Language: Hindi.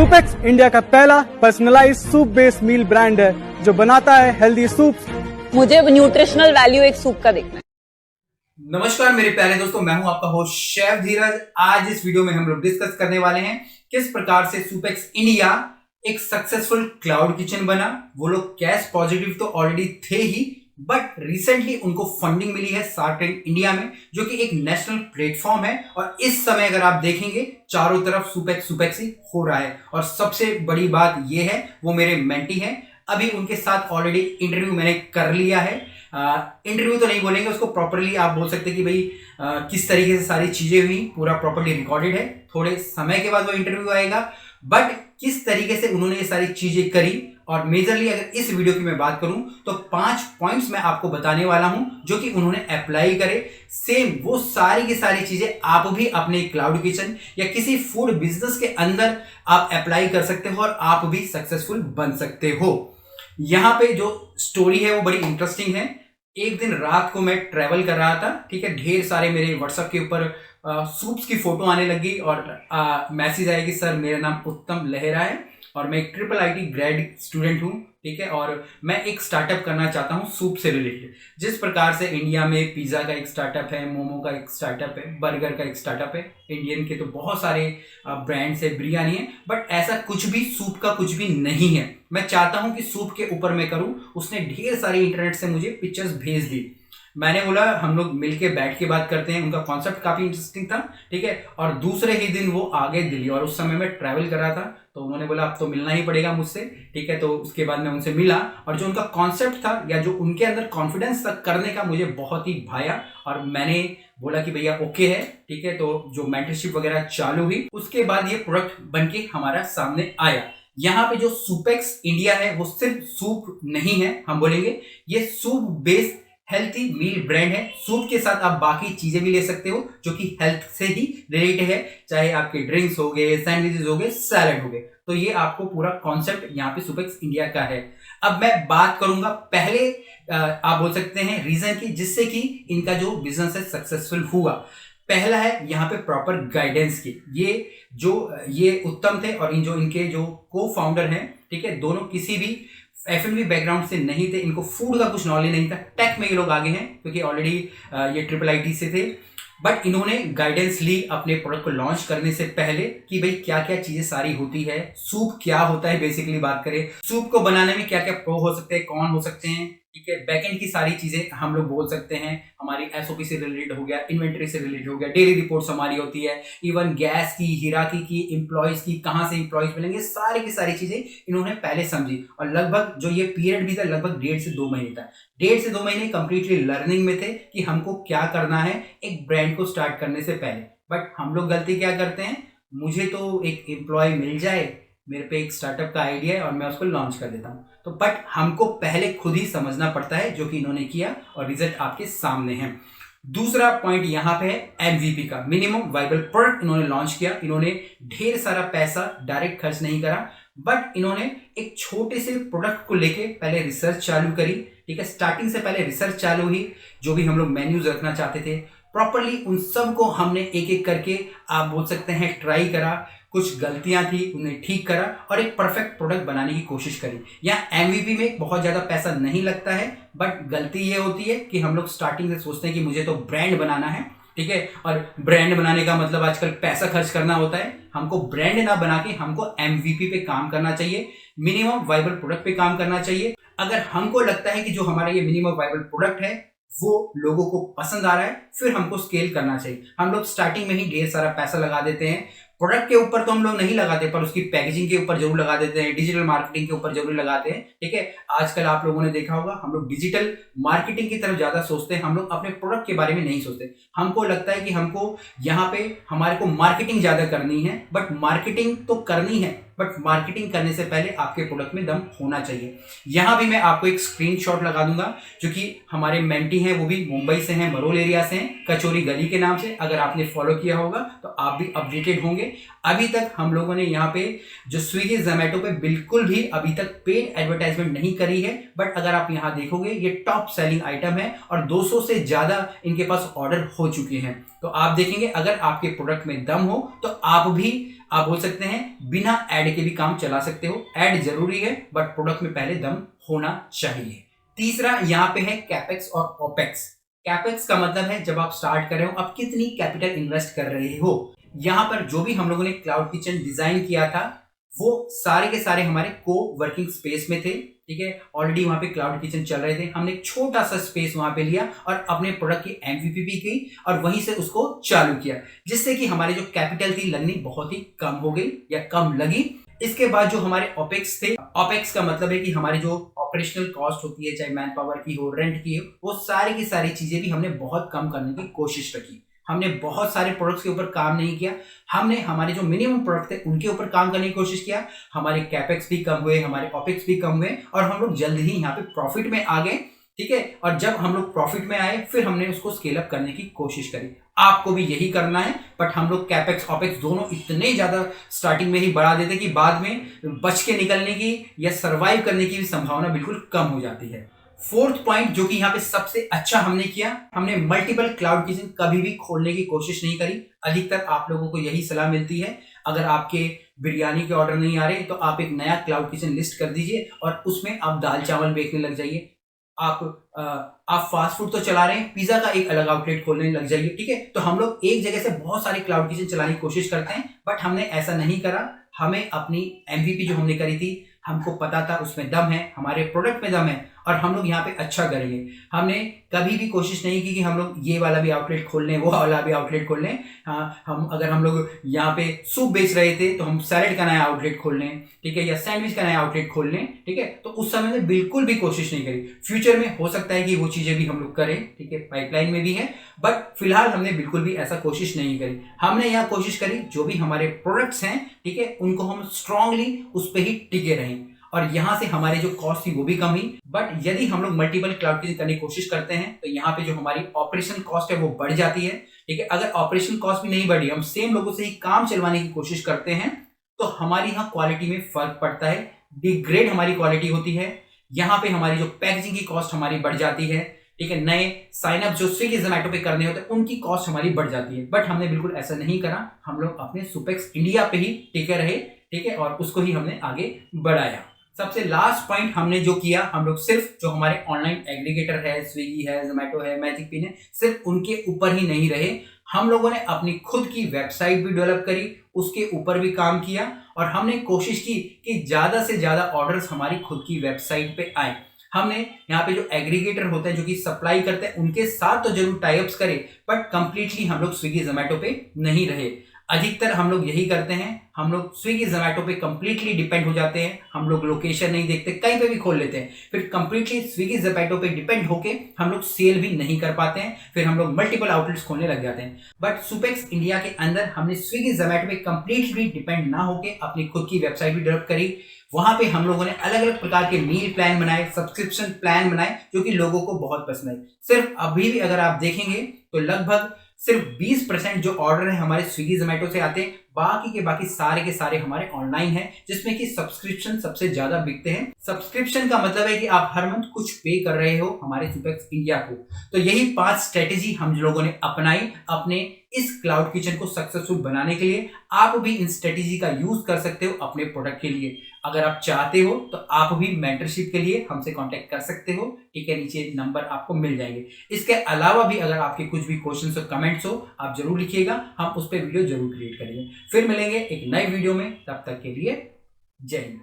सुपेक्स इंडिया का पहला पर्सनलाइज सूप बेस्ड मील ब्रांड है जो बनाता है हेल्दी सूप। मुझे न्यूट्रिशनल वैल्यू एक सूप का देखना है। नमस्कार मेरे प्यारे दोस्तों, मैं हूं आपका होस्ट शेफ धीरज। आज इस वीडियो में हम लोग डिस्कस करने वाले हैं किस प्रकार से सुपेक्स इंडिया एक सक्सेसफुल क्लाउड किचन बना। वो लोग कैश पॉजिटिव तो ऑलरेडी थे ही, बट रिसेंटली उनको फंडिंग मिली है शार्क टैंक इंडिया में, जो कि एक नेशनल प्लेटफॉर्म है। और इस समय अगर आप देखेंगे चारों तरफ सुपेक्स ही हो रहा है। और सबसे बड़ी बात यह है, वो मेरे मेंटी हैं, अभी उनके साथ ऑलरेडी इंटरव्यू मैंने कर लिया है। इंटरव्यू तो नहीं बोलेंगे उसको, प्रॉपरली आप बोल सकते हैं कि भाई किस तरीके से सारी चीजें हुई, पूरा प्रॉपरली रिकॉर्डेड है। थोड़े समय के बाद वो इंटरव्यू आएगा, बट किस तरीके से उन्होंने ये सारी चीजें करी। और मेजरली अगर इस वीडियो की मैं बात करूं तो 5 पॉइंट्स मैं आपको बताने वाला हूं जो कि उन्होंने अप्लाई करे। सेम वो सारी की सारी चीजें आप भी अपने क्लाउड किचन या किसी फूड बिजनेस के अंदर आप अप्लाई कर सकते हो और आप भी सक्सेसफुल बन सकते हो। यहां पे जो स्टोरी है वो बड़ी इंटरेस्टिंग है। एक दिन रात को मैं ट्रेवल कर रहा था, ठीक है, ढेर सारे मेरे व्हाट्सएप के ऊपर सूप्स की फोटो आने लगी और मैसेज आया कि सर मेरा नाम उत्तम लहरा है और मैं एक IIIT ग्रेड स्टूडेंट हूँ, ठीक है, और मैं एक स्टार्टअप करना चाहता हूँ सूप से रिलेटेड। जिस प्रकार से इंडिया में पिज़्ज़ा का एक स्टार्टअप है, मोमो का एक स्टार्टअप है, बर्गर का एक स्टार्टअप है, इंडियन के तो बहुत सारे ब्रांड्स है, बिरयानी है, बट ऐसा कुछ भी सूप का कुछ भी नहीं है। मैं चाहता हूँ कि सूप के ऊपर मैं करूँ। उसने ढेर सारी इंटरनेट से मुझे पिक्चर्स भेज दी। मैंने बोला हम लोग मिलके बैठ के बात करते हैं। उनका कॉन्सेप्ट काफी इंटरेस्टिंग था, ठीक है। और दूसरे ही दिन वो आ गए दिल्ली, और उस समय मैं ट्रैवल कर रहा था, तो उन्होंने बोला अब तो मिलना ही पड़ेगा मुझसे, ठीक है। तो उसके बाद मैं उनसे मिला और जो उनका कॉन्सेप्ट था या जो उनके अंदर कॉन्फिडेंस था करने का, मुझे बहुत ही भाया। और मैंने बोला कि भैया ओके है, ठीक है। तो जो मेंटरशिप वगैरह चालू हुई, उसके बाद ये प्रोडक्ट बनके हमारा सामने आया। यहाँ पे जो सुपेक्स इंडिया है वो सिर्फ सूप नहीं है, हम बोलेंगे ये सूप बेस्ड हेल्थी मील ब्रांड है। सूप के साथ आप बाकी चीजें भी ले सकते हो जो कि हेल्थ से ही रिलेटेड है, चाहे आपके ड्रिंक्स हो गए, सैंडविचेस हो गए, सैलड हो गए। तो ये आपको पूरा कॉन्सेप्ट यहाँ पे सुपेक्स इंडिया का है। अब मैं बात करूंगा पहले आप बोल सकते हैं रीजन की जिससे कि इनका जो बिजनेस है सक्सेसफुल हुआ। पहला है यहाँ पे प्रॉपर गाइडेंस की। ये उत्तम थे और इनके जो को फाउंडर हैं, ठीक है, दोनों किसी भी F&B बैकग्राउंड से नहीं थे। इनको फूड का कुछ नॉलेज नहीं था। टेक में ये लोग आगे हैं क्योंकि ऑलरेडी ये IIIT से थे, बट इन्होंने गाइडेंस ली अपने प्रोडक्ट को लॉन्च करने से पहले कि भाई क्या क्या चीजें सारी होती है, सूप क्या होता है, बेसिकली बात करें सूप को बनाने में क्या क्या प्रो हो सकते हैं, कौन हो सकते हैं, ठीक है। बैकएंड की सारी चीजें हम लोग बोल सकते हैं, हमारी SOP से रिलेटेड हो गया, इन्वेंटरी से रिलेटेड हो गया, डेली रिपोर्ट्स हमारी होती है, इवन गैस की, हिराकी की, एम्प्लॉयज की, कहाँ से एम्प्लॉयज मिलेंगे, सारी की सारी चीजें इन्होंने पहले समझी। और लगभग जो ये पीरियड भी था लगभग 1.5 से 2 महीने था। 1.5 से 2 महीने कंप्लीटली लर्निंग में थे कि हमको क्या करना है एक ब्रांड को स्टार्ट करने से पहले। बट हम लोग गलती क्या करते हैं, मुझे तो एक एम्प्लॉय मिल जाए, मेरे पे एक स्टार्टअप का आइडिया है और मैं उसको लॉन्च कर देता हूं। तो बट हमको पहले खुद ही समझना पड़ता है, जो कि इन्होंने किया और रिजल्ट आपके सामने है। दूसरा पॉइंट यहाँ पे है MVP का, मिनिमम वाइबल प्रोडक्ट इन्होंने लॉन्च किया। इन्होंने ढेर सारा पैसा डायरेक्ट खर्च नहीं करा, बट इन्होंने एक छोटे से प्रोडक्ट को लेके पहले रिसर्च चालू करी, ठीक है। स्टार्टिंग से पहले रिसर्च चालू हुई, जो भी हम लोग मेन्यूज रखना चाहते थे प्रॉपरली उन सब को हमने एक एक करके आप बोल सकते हैं ट्राई करा। कुछ गलतियां थी उन्हें ठीक करा और एक परफेक्ट प्रोडक्ट बनाने की कोशिश करी। यहाँ MVP में बहुत ज्यादा पैसा नहीं लगता है, बट गलती ये होती है कि हम लोग स्टार्टिंग से सोचते हैं कि मुझे तो ब्रांड बनाना है, ठीक है। और ब्रांड बनाने का मतलब आजकल पैसा खर्च करना होता है। हमको ब्रांड ना बना के हमको MVP पे काम करना चाहिए, मिनिमम वाइबल प्रोडक्ट पे काम करना चाहिए। अगर हमको लगता है कि जो हमारा ये मिनिमम वाइबल प्रोडक्ट है वो लोगों को पसंद आ रहा है, फिर हमको स्केल करना चाहिए। हम लोग स्टार्टिंग में ही ढेर सारा पैसा लगा देते हैं। प्रोडक्ट के ऊपर तो हम लोग नहीं लगाते, पर उसकी पैकेजिंग के ऊपर जरूर लगा देते हैं, डिजिटल मार्केटिंग के ऊपर जरूर लगाते हैं, ठीक है। आजकल आप लोगों ने देखा होगा हम लोग डिजिटल मार्केटिंग की तरफ ज्यादा सोचते हैं, हम लोग अपने प्रोडक्ट के बारे में नहीं सोचते। हमको लगता है कि हमको यहाँ पे हमारे को मार्केटिंग ज्यादा करनी है, बट मार्केटिंग तो करनी है, बट मार्केटिंग करने से पहले आपके प्रोडक्ट में दम होना चाहिए। यहां भी मैं आपको एक स्क्रीनशॉट लगा दूंगा, जो कि हमारे मेंटी हैं, वो भी मुंबई से हैं, मरोल एरिया से हैं, कचौरी गली के नाम से। अगर आपने फॉलो किया होगा तो आप भी अपडेटेड होंगे। अभी तक हम लोगों ने यहाँ पे जो स्विगी जोमेटो पे बिल्कुल भी अभी तक पेड एडवर्टाइजमेंट नहीं करी है, बट अगर आप यहाँ देखोगे ये टॉप सेलिंग आइटम है और 200 से ज्यादा इनके पास ऑर्डर हो चुके हैं। तो आप देखेंगे अगर आपके प्रोडक्ट में दम हो तो आप भी आप बोल सकते हैं बिना ऐड के भी काम चला सकते हो। ऐड जरूरी है बट प्रोडक्ट में पहले दम होना चाहिए। तीसरा यहाँ पे है कैपेक्स और ओपेक्स। कैपेक्स का मतलब है जब आप स्टार्ट कर रहे हो, आप कितनी कैपिटल इन्वेस्ट कर रहे हो। यहाँ पर जो भी हम लोगों ने क्लाउड किचन डिजाइन किया था वो सारे के सारे हमारे को वर्किंग स्पेस में थे, ठीक है। ऑलरेडी वहां पे क्लाउड किचन चल रहे थे, हमने एक छोटा सा स्पेस वहां पे लिया और अपने प्रोडक्ट की एमवीपी भी की और वहीं से उसको चालू किया, जिससे कि हमारी जो कैपिटल थी लगनी बहुत ही कम हो गई या कम लगी। इसके बाद जो हमारे ओपेक्स थे, ओपेक्स का मतलब है कि हमारी जो ऑपरेशनल कॉस्ट होती है, चाहे मैन पावर की हो, रेंट की हो, वो सारी की सारी चीजें भी हमने बहुत कम करने की कोशिश रखी। हमने बहुत सारे प्रोडक्ट्स के ऊपर काम नहीं किया, हमने हमारे जो मिनिमम प्रोडक्ट थे उनके ऊपर काम करने की कोशिश किया। हमारे कैपेक्स भी कम हुए, हमारे ओपेक्स भी कम हुए और हम लोग जल्द ही यहाँ पे प्रॉफिट में आ गए, ठीक है। और जब हम लोग प्रॉफिट में आए फिर हमने उसको स्केल अप करने की कोशिश करी। आपको भी यही करना है, बट हम लोग कैपेक्स ओपेक्स दोनों इतने ज्यादा स्टार्टिंग में ही बढ़ा देते कि बाद में बच के निकलने की या सर्वाइव करने की भी संभावना बिल्कुल कम हो जाती है। फोर्थ पॉइंट जो कि यहाँ पे सबसे अच्छा हमने किया, हमने मल्टीपल क्लाउड किचन कभी भी खोलने की कोशिश नहीं करी। अधिकतर आप लोगों को यही सलाह मिलती है, अगर आपके बिरयानी के ऑर्डर नहीं आ रहे तो आप एक नया क्लाउड किचन लिस्ट कर दीजिए और उसमें आप दाल चावल बेचने लग जाइए। आप फास्ट फूड तो चला रहे हैं, पिज्जा का एक अलग आउटलेट खोलने लग जाइए, ठीक है। तो हम लोग एक जगह से बहुत सारे क्लाउड किचन चलाने की कोशिश करते हैं, बट हमने ऐसा नहीं करा। हमें अपनी एमवीपी जो हमने करी थी, हमको पता था उसमें दम है, हमारे प्रोडक्ट में दम है और हम लोग यहाँ पे अच्छा करेंगे। हमने कभी भी कोशिश नहीं की कि हम लोग ये वाला भी आउटलेट खोल लें, वो वाला भी आउटलेट खोल लें। अगर हम लोग यहाँ पे सूप बेच रहे थे तो हम सैलेड का नया आउटलेट खोल लें, ठीक है, या सैंडविच का नया आउटलेट खोल लें, ठीक है। तो उस समय में बिल्कुल भी कोशिश नहीं करी। फ्यूचर में हो सकता है कि वो चीजें भी हम लोग करें, ठीक है, पाइपलाइन में भी है, बट फिलहाल हमने बिल्कुल भी ऐसा कोशिश नहीं करी। हमने यहाँ कोशिश करी जो भी हमारे प्रोडक्ट्स हैं, ठीक है, उनको हम स्ट्रांगली उस पर ही टिके रहें और यहां से हमारे जो कॉस्ट थी वो भी कम हुई। बट यदि हम लोग मल्टीपल क्लाउड किचन करने की कोशिश करते हैं तो यहाँ पे जो हमारी ऑपरेशन कॉस्ट है वो बढ़ जाती है, ठीक है। अगर ऑपरेशन कॉस्ट भी नहीं बढ़ी, हम सेम लोगों से ही काम चलवाने की कोशिश करते हैं तो हमारी यहाँ क्वालिटी में फर्क पड़ता है, डिग्रेड हमारी क्वालिटी होती है। यहाँ पे हमारी जो पैकेजिंग की कॉस्ट हमारी बढ़ जाती है, ठीक है। नए साइन अप जो स्विगी जोमैटो पे करने होते हैं उनकी कॉस्ट हमारी बढ़ जाती है। बट हमने बिल्कुल ऐसा नहीं करा, हम लोग अपने सुपेक्स इंडिया पे ही टिके रहे, ठीक है, और उसको ही हमने आगे बढ़ाया। सबसे लास्ट पॉइंट हमने जो किया, हम लोग सिर्फ जो हमारे ऑनलाइन एग्रीगेटर है, स्विगी है, जोमैटो है, मैजिक पिन है, सिर्फ उनके ऊपर ही नहीं रहे। हम लोगों ने अपनी खुद की वेबसाइट भी डेवलप करी, उसके ऊपर भी काम किया और हमने कोशिश की कि ज्यादा से ज्यादा ऑर्डर्स हमारी खुद की वेबसाइट पे आए। हमने यहाँ पे जो एग्रीगेटर होते हैं जो कि सप्लाई करते हैं उनके साथ तो जरूर टाई अप्स करें, बट कंप्लीटली हम लोग स्विगी जोमैटो पे नहीं रहे। अधिकतर हम लोग यही करते हैं, हम लोग स्विगी जोमैटो पे कंप्लीटली डिपेंड हो जाते हैं। हम लोग लोकेशन नहीं देखते, कहीं पे भी खोल लेते हैं, फिर कंप्लीटली स्विगी जोमैटो पे डिपेंड होके हम लोग सेल भी नहीं कर पाते हैं, फिर हम लोग मल्टीपल आउटलेट्स खोलने लग जाते हैं। बट सुपेक्स इंडिया के अंदर हमने स्विगी जोमैटो पे कंप्लीटली डिपेंड ना होके अपनी खुद की वेबसाइट भी डेवलप करी। वहां पे हम लोगों ने अलग अलग प्रकार के मील प्लान बनाए, सब्सक्रिप्शन प्लान बनाए, जो कि लोगों को बहुत पसंद आए। सिर्फ अभी भी अगर आप देखेंगे तो लगभग सिर्फ 20% जो ऑर्डर है हमारे स्विगी जोमैटो से आते हैं, बाकी के बाकी सारे के सारे हमारे ऑनलाइन हैं, जिसमें कि सब्सक्रिप्शन सबसे ज्यादा बिकते हैं। सब्सक्रिप्शन का मतलब है कि आप हर मंथ कुछ पे कर रहे हो हमारे सुपेक्स इंडिया को। तो यही 5 स्ट्रेटेजी हम लोगों ने अपनाई अपने इस क्लाउड किचन को सक्सेसफुल बनाने के लिए। आप भी इन स्ट्रेटेजी का यूज कर सकते हो अपने प्रोडक्ट के लिए। अगर आप चाहते हो तो आप भी मेंटरशिप के लिए हमसे कांटेक्ट कर सकते हो, ठीक है, नीचे नंबर आपको मिल जाएंगे। इसके अलावा भी अगर आपके कुछ भी क्वेश्चंस और कमेंट्स हो आप जरूर लिखिएगा, हम उस पर वीडियो जरूर क्रिएट करेंगे। फिर मिलेंगे एक नए वीडियो में, तब तक के लिए जय हिंद।